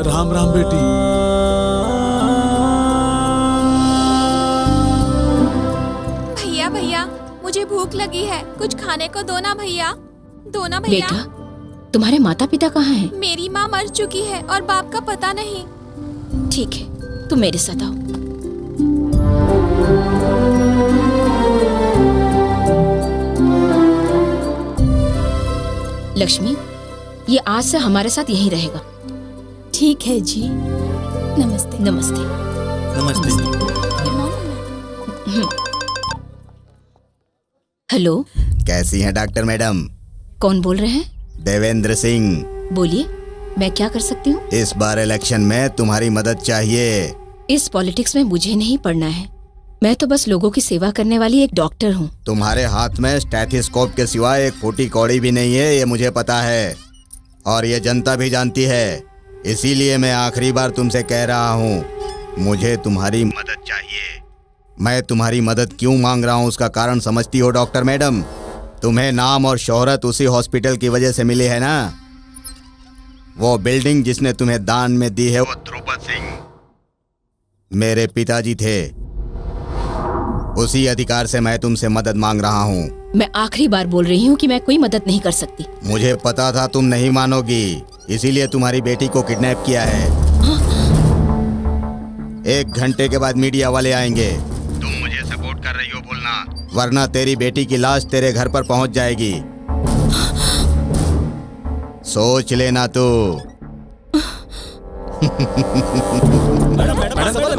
राम राम बेटी। भैया भैया मुझे भूख लगी है, कुछ खाने को दो ना भैया, दो ना भैया। बेटा तुम्हारे माता पिता कहाँ हैं? मेरी माँ मर चुकी है और बाप का पता नहीं। ठीक है तुम मेरे साथ आओ। लक्ष्मी ये आज से हमारे साथ यहीं रहेगा। ठीक है जी। नमस्ते। नमस्ते। नमस्ते। हेलो कैसी हैं डॉक्टर मैडम? कौन बोल रहे हैं? देवेंद्र सिंह। बोलिए मैं क्या कर सकती हूँ? इस बार इलेक्शन में तुम्हारी मदद चाहिए। इस पॉलिटिक्स में मुझे नहीं पढ़ना है, मैं तो बस लोगों की सेवा करने वाली एक डॉक्टर हूँ। तुम्हारे हाथ में स्टेथोस्कोप के सिवाय एक फूटी कौड़ी भी नहीं है, ये मुझे पता है और ये जनता भी जानती है। इसीलिए मैं आखिरी बार तुमसे कह रहा हूँ, मुझे तुम्हारी मदद चाहिए। मैं तुम्हारी मदद क्यों मांग रहा हूँ उसका कारण समझती हो डॉक्टर मैडम? तुम्हें नाम और शोहरत उसी हॉस्पिटल की वजह से मिली है ना। वो बिल्डिंग जिसने तुम्हें दान में दी है वो ध्रुपद सिंह मेरे पिताजी थे। उसी अधिकार से मैं तुमसे मदद मांग रहा हूँ। मैं आखिरी बार बोल रही हूँ कि मैं कोई मदद नहीं कर सकती। मुझे पता था तुम नहीं मानोगी, इसीलिए तुम्हारी बेटी को किडनैप किया है। 1 घंटे के बाद मीडिया वाले आएंगे। तुम मुझे सपोर्ट कर रही हो बोलना, वरना तेरी बेटी की लाश तेरे घर पर पहुंच जाएगी। सोच लेना तू।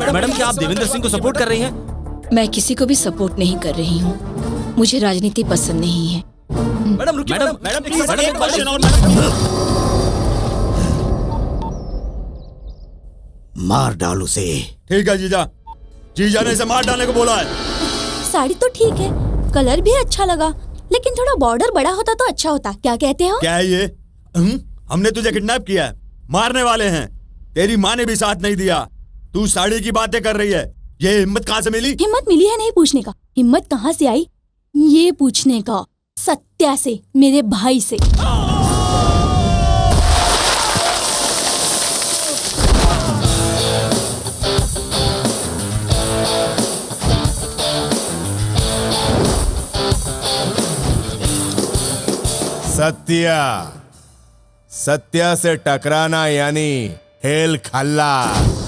मैडम क्या आप देवेंद्र सिंह को सपोर्ट कर रही हैं? मैं किसी को भी सपोर्ट नहीं कर रही हूँ, मुझे राजनीति पसंद नहीं है। मैडम रुकिए। मैडम प्लीज एक क्वेश्चन और। मार डाल उसे। ठीक है जीजा, जीजा ने इसे मार डालने को बोला है। साड़ी तो ठीक है, कलर भी अच्छा लगा, लेकिन थोड़ा बॉर्डर बड़ा होता तो अच्छा होता। क्या कहते हो? क्या है ये? हमने तुझे किडनैप किया है, मारने वाले हैं। तेरी माँ ने भी साथ नहीं दिया, तू साड़ी की बातें कर रही है। ये हिम्मत कहाँ से मिली? हिम्मत मिली है नहीं पूछने का, हिम्मत कहाँ से आई ये पूछने का। सत्या से, मेरे भाई से। सत्या से टकराना यानी हेल खल्लास।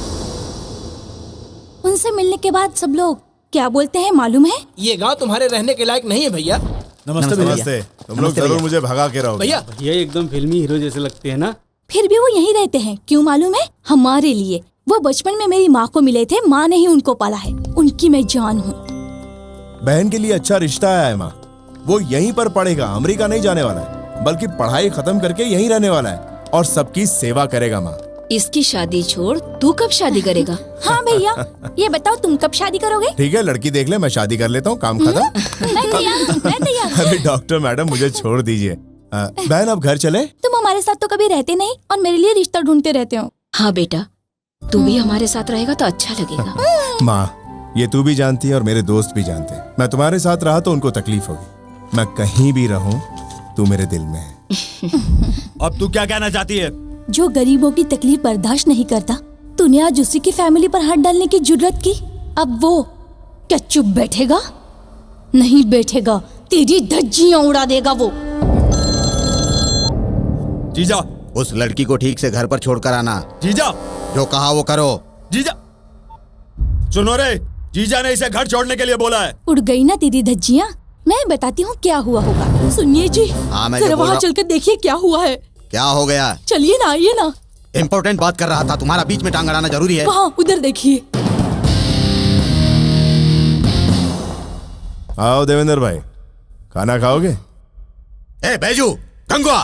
उनसे मिलने के बाद सब लोग क्या बोलते हैं मालूम है? ये गांव तुम्हारे रहने के लायक नहीं है भैया। नमस्ते नमस्ते। तुम लोग जरूर मुझे भगा के रहोगे। भैया ये एकदम फिल्मी हीरो जैसे लगते हैं ना। फिर भी वो यहीं रहते हैं, क्यों मालूम है? हमारे लिए। वो बचपन में मेरी माँ को मिले थे, माँ ने ही उनको पाला है, उनकी मैं जान हूँ। बहन के लिए अच्छा रिश्ता है माँ। वो यहीं पर पढ़ेगा, अमेरिका नहीं जाने वाला है, बल्कि पढ़ाई खत्म करके यहीं रहने वाला है और सबकी सेवा करेगा माँ। इसकी शादी छोड़, तू कब शादी करेगा? हाँ भैया, ये बताओ तुम कब शादी करोगे? ठीक है लड़की देख ले, मैं शादी कर लेता हूँ, काम खत्म। मैं तैयार। अरे डॉक्टर मैडम मुझे छोड़ दीजिए। बहन अब घर चले? तुम हमारे साथ तो कभी रहते नहीं और मेरे लिए रिश्ता ढूंढते रहते हो। हाँ बेटा, तू भी हमारे साथ रहेगा तो अच्छा लगेगा। माँ ये तू भी जानती है और मेरे दोस्त भी जानते हैं, मैं तुम्हारे साथ रहा तो उनको तकलीफ होगी। मैं कहीं भी रहूं तू मेरे दिल में है। अब तू क्या कहना चाहती है? जो गरीबों की तकलीफ बर्दाश्त नहीं करता, तूने आज उसी की फैमिली पर हाथ डालने की जुर्रत की। अब वो क्या चुप बैठेगा? नहीं बैठेगा, तेरी धज्जियां उड़ा देगा वो। जीजा, उस लड़की को ठीक से घर पर छोड़कर आना। जीजा, जो कहा वो करो। जीजा सुनो रे, जीजा ने इसे घर छोड़ने के लिए बोला है। उड़ गई ना तेरी धज्जियां। मैं बताती हूँ क्या हुआ होगा। सुनिए जी, हाँ, मैं जरा जो बोल वहाँ रहा- चलकर देखिए क्या हुआ है। क्या हो गया? चलिए ना, आइए ना। इम्पोर्टेंट बात कर रहा था, तुम्हारा बीच में टांग अड़ाना जरूरी है? वहाँ उधर देखिए। आओ देवेंद्र भाई, खाना खाओगे? ए बैजू, गंगवा।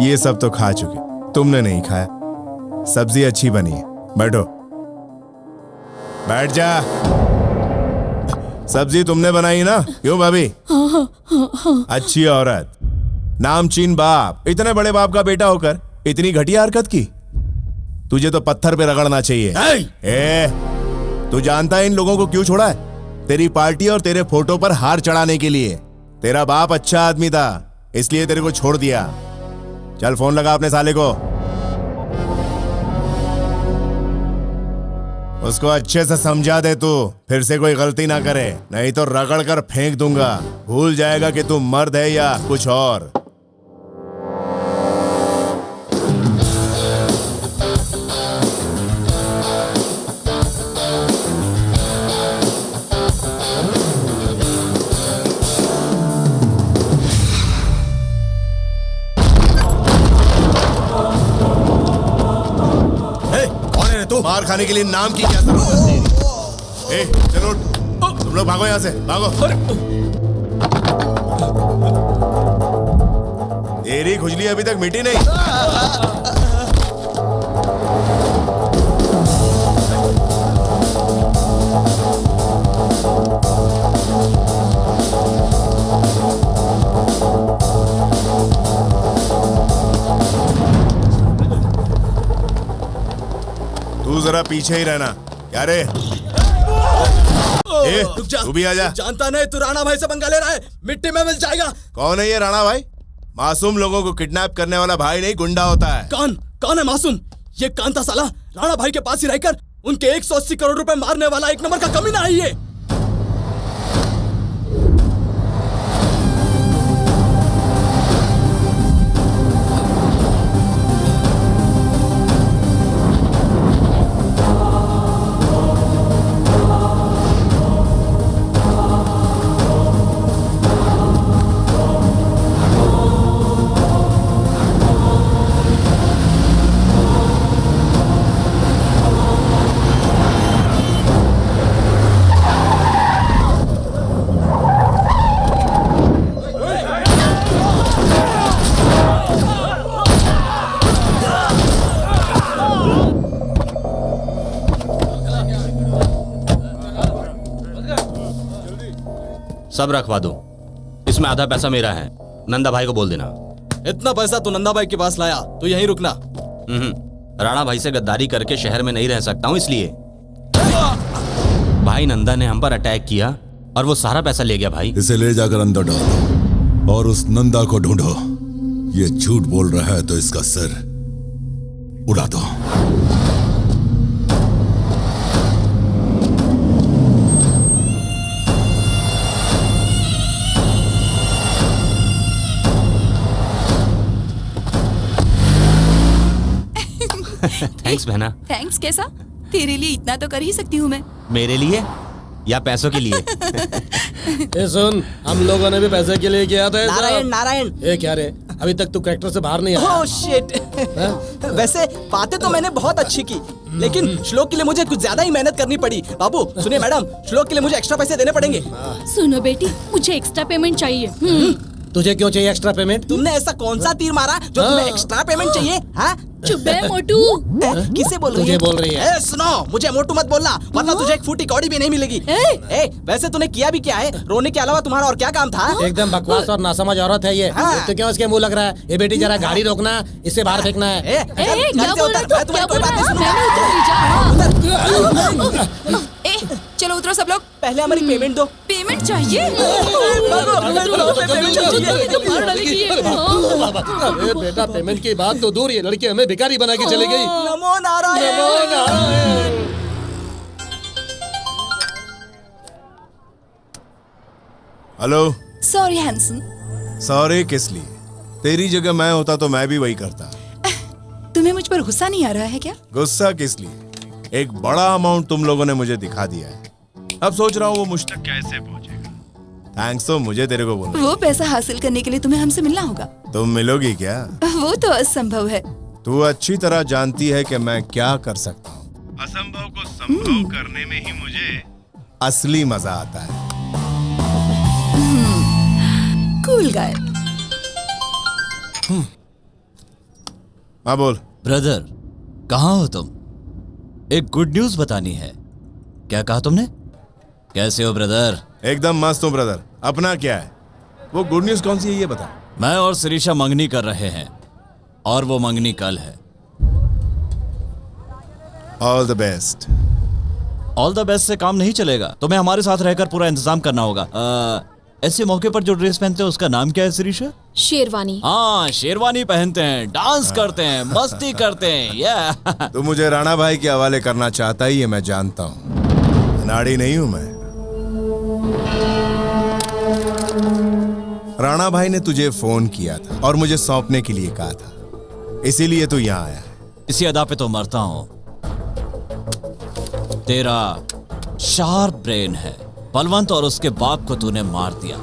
ये सब तो खा चुके, तुमने नहीं खाया। सब्जी अच्छी बनी है, बैठो। बैठ जा। सब्जी तुमने बनाई ना? क्यों भाभी? अच्छी औरत, नामचीन बाप, इतने बड़े बाप का बेटा होकर इतनी घटिया हरकत की। तुझे तो पत्थर पे रगड़ना चाहिए। तू जानता है इन लोगों को क्यों छोड़ा है? तेरी पार्टी और तेरे फोटो पर हार चढ़ाने के लिए। तेरा बाप अच्छा आदमी था, इसलिए तेरे को छोड़ दिया। चल फोन लगा अपने साले को, उसको अच्छे से समझा दे तू, फिर से कोई गलती ना करे, नहीं तो रगड़ कर फेंक दूंगा। भूल जाएगा कि तू मर्द है या कुछ और। मार खाने के लिए नाम की क्या जरूरत है? ए, चलो तुम लोग भागो यहाँ से, भागो। तेरी खुजली अभी तक मिटी नहीं। तू जरा पीछे ही रहना। क्या रे? रुक जा, तू भी आ जा। जानता नहीं तू राणा भाई से पंगा ले रहा है, मिट्टी में मिल जाएगा। कौन है ये राणा भाई? मासूम लोगों को किडनैप करने वाला भाई नहीं, गुंडा होता है। कौन है मासूम? ये कांता साला राणा भाई के पास ही रहकर उनके 180 करोड़ रुपए मारने वाला एक नंबर का कमीना है ये। सब रखवा दो, इसमें आधा पैसा मेरा है। नंदा भाई को बोल देना। इतना पैसा तो नंदा भाई के पास लाया, तो यहीं रुकना। राणा भाई से गद्दारी करके शहर में नहीं रह सकता हूँ, इसलिए। भाई नंदा ने हम पर अटैक किया और वो सारा पैसा ले गया भाई। इसे ले जाकर अंदर डालो और उस नंदा को ढूंढो। ये झूठ बोल रहा है तो इसका सिर उड़ा दो। थैंक्स बहना। थैंक्स कैसा? तेरे लिए इतना तो कर ही सकती हूँ मैं। मेरे लिए या पैसों के लिए? ए सुन, हम लोगों ने भी पैसे के लिए किया था। नारायण नारायण। ए क्या रे, अभी तक तू कैरेक्टर से बाहर नहीं आया। Oh shit. वैसे बातें तो मैंने बहुत अच्छी की, लेकिन श्लोक के लिए मुझे कुछ ज्यादा ही मेहनत करनी पड़ी। बाबू सुनिए मैडम, श्लोक के लिए मुझे एक्स्ट्रा पैसे देने पड़ेंगे। सुनो बेटी, मुझे एक्स्ट्रा पेमेंट चाहिए। तुझे क्यों चाहिए एक्स्ट्रा पेमेंट? तुमने ऐसा कौन सा तीर मारा जो तुम्हें एक्स्ट्रा पेमेंट चाहिए? हाँ? चुप है मोटू। किसे बोल रही है? तुझे बोल रही है। सुनो, मुझे मोटू मत बोलना, वरना तुझे एक फूटी कौड़ी भी नहीं मिलेगी। वैसे तूने किया भी क्या है? रोने के अलावा तुम्हारा और क्या काम था? एकदम बकवास और नासमझ औरत है ये। तो क्यों इसके मुंह लग रहा है? ये बेटी जरा गाड़ी रोकना, इसे बाहर फेंकना है। चलो उतरो सब लोग। पहले हमारी पेमेंट दो। पेमेंट चाहिए? बेटा पेमेंट की बात तो दूर, ये लड़की हमें भिखारी बना के चली गई। नमो नारायण। नमो Narayan. Hello. Sorry handsome. Sorry किस लिए? तेरी जगह मैं होता तो मैं भी वही करता। तुम्हें मुझ पर गुस्सा नहीं आ रहा है क्या? गुस्सा किस लिए? एक बड़ा अमाउंट तुम लोगों ने मुझे दिखा दिया है, अब सोच रहा हूँ वो मुझ तक कैसे पहुंचेगा। थैंक्स तो मुझे तेरे को बोलना। वो पैसा हासिल करने के लिए तुम्हें हमसे मिलना होगा। तुम मिलोगी क्या? वो तो असंभव है। तू अच्छी तरह जानती है कि मैं क्या कर सकता हूँ। असंभव को संभव करने में ही मुझे असली मजा आता है। Cool guy. हाँ बोल। ब्रदर कहाँ हो तुम? एक गुड न्यूज बतानी है। क्या कहा तुमने? कैसे हो ब्रदर? एकदम मस्त हूँ ब्रदर। अपना क्या है? वो गुड न्यूज कौन सी है ये बता। मैं और शिरीषा मंगनी कर रहे हैं और वो मंगनी कल है। All the best. All the best से काम नहीं चलेगा, तुम्हें हमारे साथ रहकर पूरा इंतजाम करना होगा। ऐसे मौके पर जो ड्रेस पहनते हैं उसका नाम क्या है शिरीषा? शेरवानी। हाँ, शेरवानी पहनते हैं, डांस करते हैं, मस्ती करते हैं। या तू मुझे राणा भाई के हवाले करना चाहता ही है, मैं जानता हूँ। नाड़ी नहीं हूं मैं। राणा भाई ने तुझे फोन किया था और मुझे सौंपने के लिए कहा था, इसीलिए तू यहाँ आया है। इसी अदा पे तो मरता हूँ। तेरा शार्प ब्रेन है, बलवंत और उसके बाप को तूने मार दिया,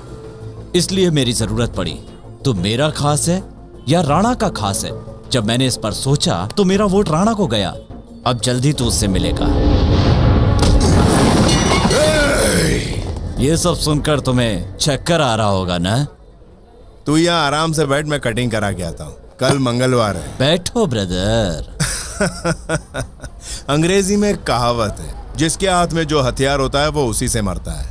इसलिए मेरी जरूरत पड़ी। तू मेरा खास है या राणा का खास है? जब मैंने इस पर सोचा तो मेरा वोट राणा को गया। अब जल्दी तू उससे मिलेगा। ये सब सुनकर तुम्हें चक्कर आ रहा होगा ना? तू यहाँ आराम से बैठ, मैं कटिंग करा के आता हूँ। कल मंगलवार है। बैठो ब्रदर। अंग्रेजी में एक कहावत है, जिसके हाथ में जो हथियार होता है वो उसी से मरता है।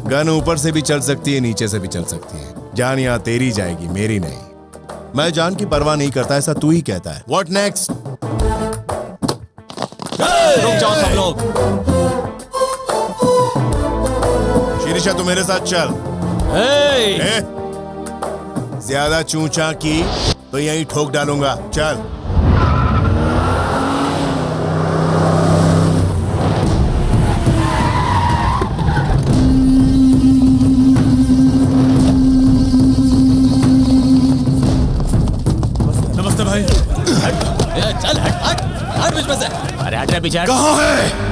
गन ऊपर से भी चल सकती है, नीचे से भी चल सकती है। जान यहाँ तेरी जाएगी, मेरी नहीं। मैं जान की परवाह नहीं करता, ऐसा तू ही कहता है। What next? रुक जाओ सब लोग। शिरीषा तू मेरे साथ चल। ज्यादा चूचा की तो यहीं ठोक डालूंगा। चल। नमस्ते भाई। चल हट हट हट बीच में से। अरे हट रे पीछे। कहाँ है?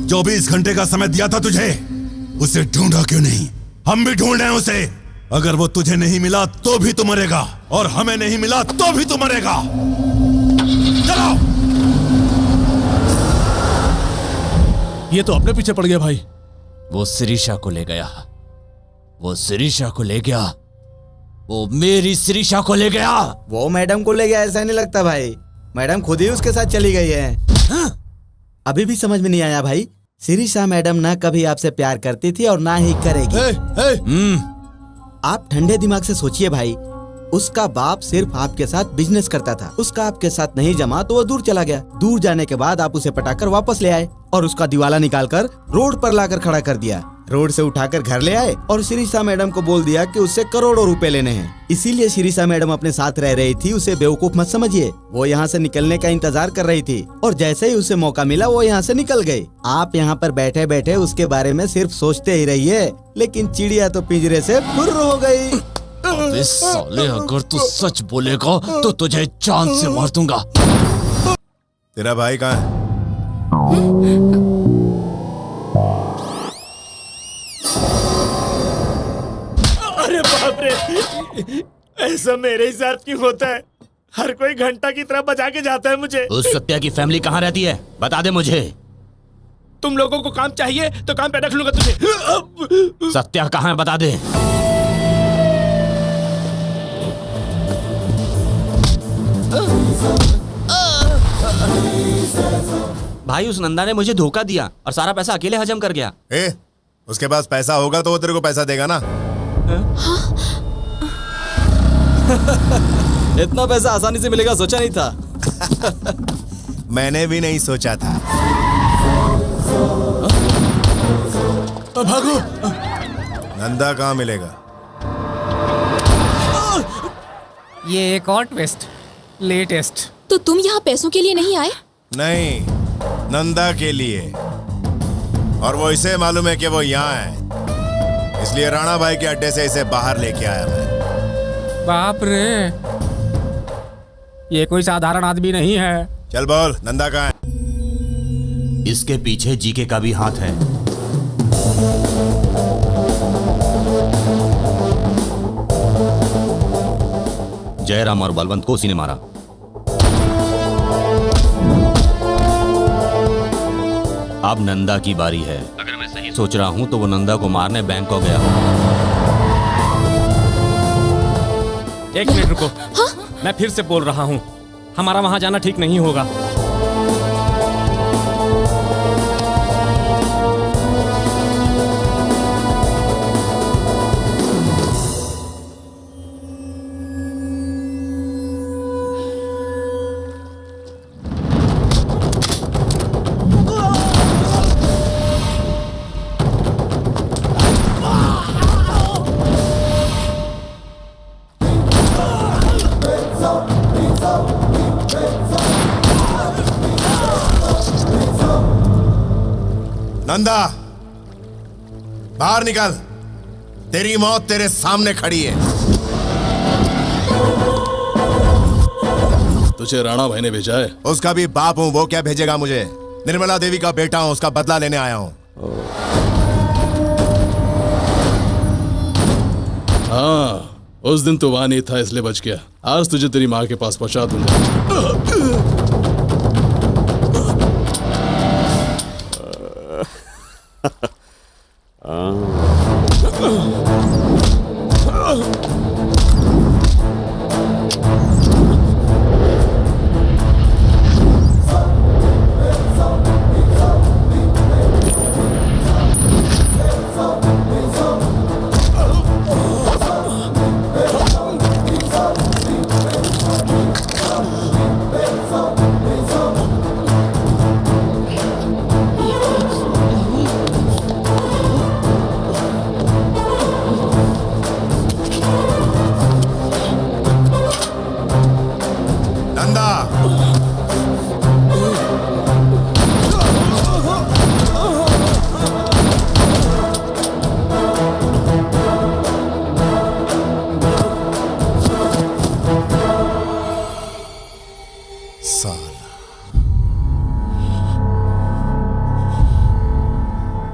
जो 20 घंटे का समय दिया था तुझे, उसे ढूंढा क्यों नहीं? हम भी ढूंढ रहे हैं उसे। अगर वो तुझे नहीं मिला तो भी तू मरेगा, और हमें नहीं मिला तो भी तू मरेगा। चलो। ये तो अपने पीछे पड़ गया भाई। वो शिरीषा को ले गया, वो शिरीषा को ले गया, वो मेरी शिरीषा को ले गया। वो मैडम को ले गया ऐसा नहीं लगता भाई, मैडम खुद ही उसके साथ चली गई है। हाँ? अभी भी समझ में नहीं आया भाई? शिरीषा मैडम ना कभी आपसे प्यार करती थी और ना ही करेगी। आप ठंडे दिमाग से सोचिए भाई, उसका बाप सिर्फ आपके साथ बिजनेस करता था, उसका आपके साथ नहीं जमा तो वो दूर चला गया। दूर जाने के बाद आप उसे पटाकर वापस ले आए और उसका दिवाला निकालकर रोड पर लाकर खड़ा कर दिया। रोड से उठाकर घर ले आए और शिरीषा मैडम को बोल दिया कि उससे करोड़ों रुपए लेने हैं। इसीलिए शिरीषा मैडम अपने साथ रह रही थी, उसे बेवकूफ मत समझिए। वो यहाँ से निकलने का इंतजार कर रही थी और जैसे ही उसे मौका मिला वो यहाँ से निकल गई। आप यहाँ पर बैठे बैठे उसके बारे में सिर्फ सोचते ही रहिए, लेकिन चिड़िया तो पिंजरे से फुर्र हो गई। अबे साले, अगर तू सच बोलेगा तो तुझे चांद से मार दूंगा। तेरा भाई कहाँ है? अरे बाप रे, ऐसा मेरे ही साथ क्यों होता है? हर कोई घंटा की तरह बजा के जाता है मुझे। उस सत्या की फैमिली कहाँ रहती है, बता दे मुझे। तुम लोगों को काम चाहिए तो काम पे रख लूंगा तुझे। सत्या कहाँ है, बता दे। भाई उस नंदा ने मुझे धोखा दिया और सारा पैसा अकेले हजम कर गया। उसके पास पैसा होगा तो वो तेरे को पैसा देगा ना। इतना पैसा आसानी से मिलेगा सोचा नहीं था। मैंने भी नहीं सोचा था। भागो। नंदा कहाँ मिलेगा? ये एक और ट्विस्ट, लेटेस्ट। तो तुम यहाँ पैसों के लिए नहीं आए? नहीं, नंदा के लिए। और वो इसे मालूम है कि वो यहाँ है, इसलिए राणा भाई के अड्डे से इसे बाहर लेके आया मैं। बाप रे, ये कोई साधारण आदमी नहीं है। चल बोल, नंदा कहाँ है? इसके पीछे जीके का भी हाथ है। जयराम और बलवंत को उसी ने मारा। अब नंदा की बारी है। अगर मैं सही सोच रहा हूं तो वो नंदा को मारने बैंकॉक गया। एक मिनट रुको। हाँ? मैं फिर से बोल रहा हूँ, हमारा वहां जाना ठीक नहीं होगा। नंदा, बाहर निकल। तेरी मौत तेरे सामने खड़ी है। तुझे राणा भाई ने भेजा है? उसका भी बाप हूं, वो क्या भेजेगा मुझे? निर्मला देवी का बेटा हूं, उसका बदला लेने आया हूं। हाँ, उस दिन तो वहां नहीं था इसलिए बच गया। आज तुझे तेरी माँ के पास पहुंचा दूंगा।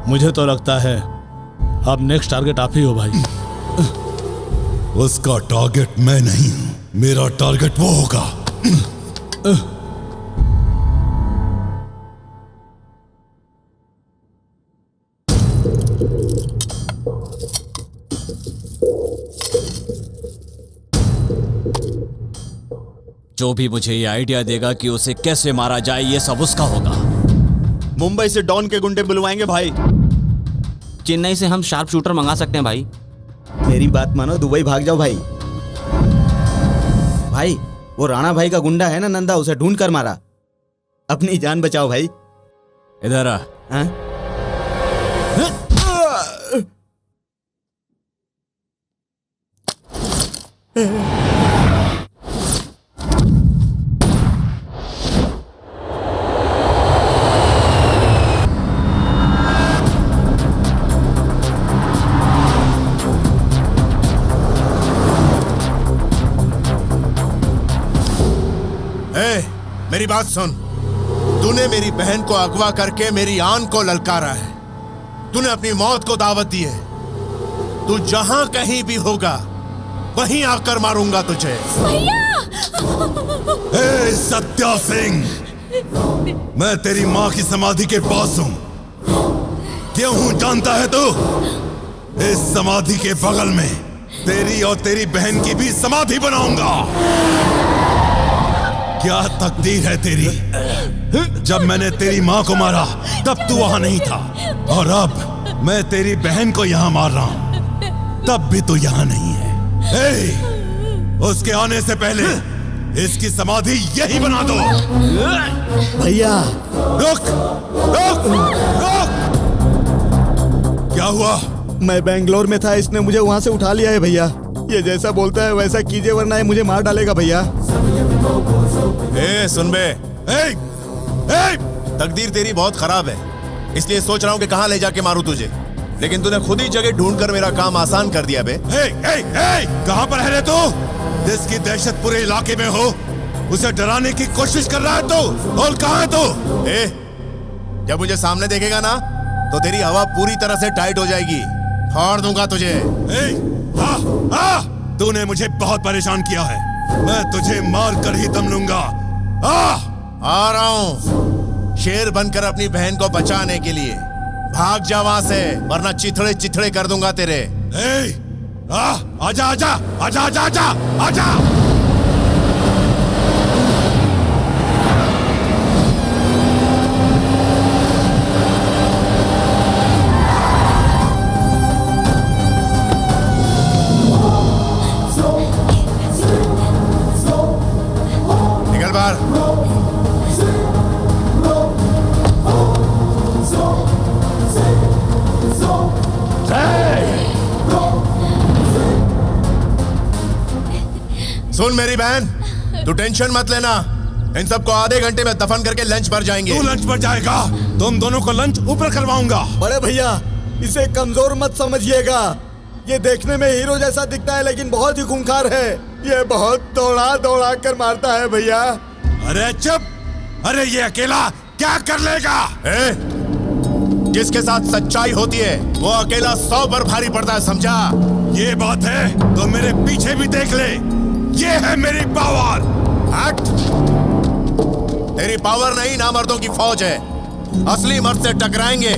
मुझे तो लगता है अब नेक्स्ट टारगेट आप ही हो भाई। उसका टारगेट मैं नहीं हूं, मेरा टारगेट वो होगा। जो भी मुझे ये आइडिया देगा कि उसे कैसे मारा जाए, ये सब उसका होगा। मुंबई से डॉन के गुंडे बुलवाएंगे भाई। चेन्नई से हम शार्प शूटर मंगा सकते हैं भाई। मेरी बात मानो, दुबई भाग जाओ भाई। भाई वो राणा भाई का गुंडा है ना नंदा, उसे ढूंढ कर मारा। अपनी जान बचाओ भाई। इधर आ। मेरी बात सुन। तूने मेरी बहन को अगवा करके मेरी आन को ललकारा है। तूने अपनी मौत को दावत दी है। तू जहां कहीं भी होगा वहीं आकर मारूंगा तुझे। ए सत्या सिंह, मैं तेरी मां की समाधि के पास हूं। क्यों हूं जानता है तू? इस समाधि के बगल में तेरी और तेरी बहन की भी समाधि बनाऊंगा। क्या तकदीर है तेरी। जब मैंने तेरी मां को मारा तब तू वहां नहीं था, और अब मैं तेरी बहन को यहां मार रहा हूं तब भी तू यहां नहीं है। उसके आने से पहले इसकी समाधि यही बना दो। भैया रुक रुक रुक। क्या हुआ? मैं बेंगलोर में था, इसने मुझे वहां से उठा लिया है भैया। ये जैसा बोलता है वैसा कीजिए वरना ये मुझे मार डालेगा भैया। सुन बे, तकदीर तेरी बहुत खराब है, इसलिए सोच रहा हूँ कि कहाँ ले जाके मारूं तुझे, लेकिन तूने खुद ही जगह ढूंढकर मेरा काम आसान कर दिया बे। कहाँ पर है रे तू? जिसकी दहशत पूरे इलाके में हो उसे डराने की कोशिश कर रहा है तू। और कहाँ है तू? जब मुझे सामने देखेगा ना तो तेरी हवा पूरी तरह से टाइट हो जाएगी। फाड़ दूंगा तुझे। तूने मुझे बहुत परेशान किया है, मैं तुझे मार कर ही दम लूंगा। आ रहा हूं शेर बनकर अपनी बहन को बचाने के लिए। भाग जा वहां से वरना चिथड़े चिथड़े कर दूंगा तेरे। आजा आजा आजा आजा आजा आजा। निकल बाहर। सुन मेरी बहन, तू टेंशन मत लेना, इन सबको आधे घंटे में दफन करके लंच पर जाएंगे। तू लंच पर जाएगा? तुम दोनों को लंच ऊपर करवाऊंगा। बड़े भैया, इसे कमजोर मत समझिएगा। ये देखने में हीरो जैसा दिखता है लेकिन बहुत ही खूंखार है। ये बहुत दौड़ा दौड़ा कर मारता है भैया। अरे चुप! अरे ये अकेला क्या कर लेगा? जिसके साथ सच्चाई होती है वो अकेला 100 पर भारी पड़ता है, समझा? ये बात है तो मेरे पीछे भी देख ले। ये है मेरी पावर। हट! तेरी पावर नहीं, नामर्दों की फौज है। असली मर्द से टकराएंगे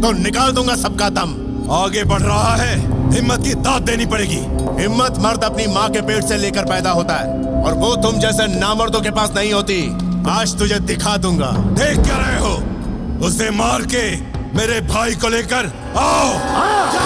तो निकाल दूंगा सबका दम। आगे बढ़ रहा है, हिम्मत की दाद देनी पड़ेगी। हिम्मत मर्द अपनी माँ के पेट से लेकर पैदा होता है और वो तुम जैसे नामर्दों के पास नहीं होती। आज तुझे दिखा दूंगा। देख क्या रहे हो? उसे मार के मेरे भाई को लेकर आओ।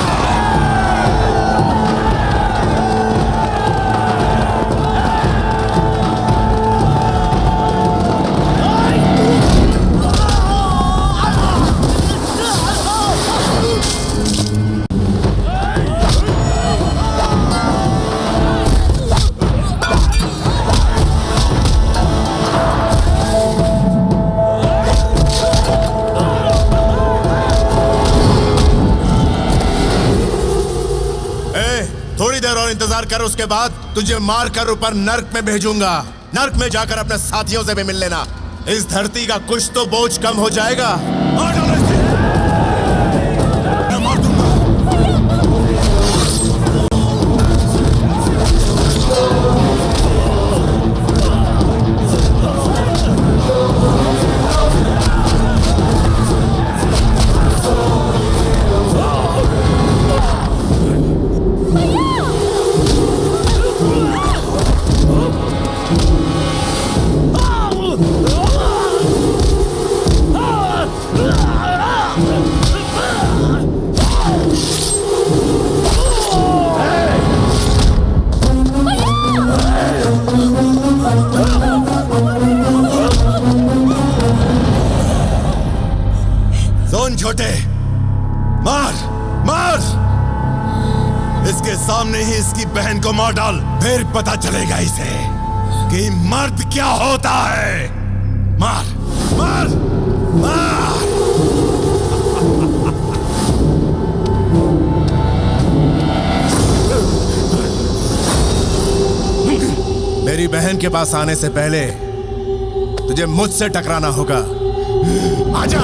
इंतजार कर, उसके बाद तुझे मारकर ऊपर नर्क में भेजूंगा। नर्क में जाकर अपने साथियों से भी मिल लेना। इस धरती का कुछ तो बोझ कम हो जाएगा। छोटे, मार मार! इसके सामने ही इसकी बहन को मार डाल, फिर पता चलेगा इसे कि मर्द क्या होता है। मार मार मार! मेरी बहन के पास आने से पहले तुझे मुझसे टकराना होगा। आजा!